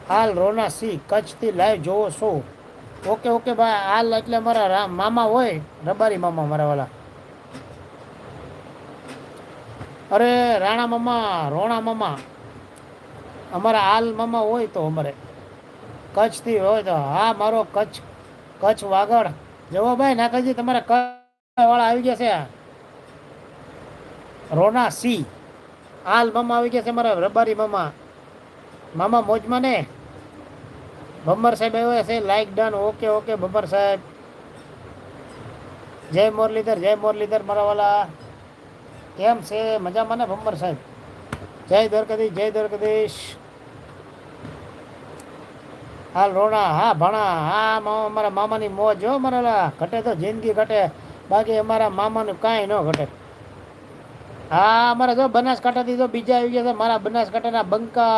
હાલ રોના સી કચ્છથી લાઈવ જોવો છો. ઓકે ઓકે ભાઈ, હાલ એટલે મારા મામા હોય, રબારી મામા મારા વાલા. અરે રાણા મામા, રોણા મામા, અમારા હાલ મામા હોય તો અમારે કચ્છથી હોય તો હા મારો કચ્છ, કચ્છ વાગડ જવો ભાઈ નાકાજી, તમારા કચ્છ વાળા આવી ગયા છે. રોના સી હાલ મામા આવી ગયા છે, મારા રબારી મામા. મામા મોજમાં ને ભમ્બર સાહેબ આવ્યા છે, લાઈક ડન, ઓકે ઓકે ભમ્બર સાહેબ. જય મુરલીધર, જય મુરલીધર મારા વાલા. કેમ છે મજામાં ને ભમ્બર સાહેબ? જય દ્વારકાધીશ, જય દ્વારકાધીશ. હાલ રોણા, હા ભણા, હા મારા મામાની મોજ હો મારા, ઘટે તો જિંદગી ઘટે, બાકી અમારા મામાનું કાંઈ ન ઘટે. હા અમારે જો બનાસકાંઠાથી તો બીજા આવી ગયા છે મારા બનાસકાંઠાના બંકા.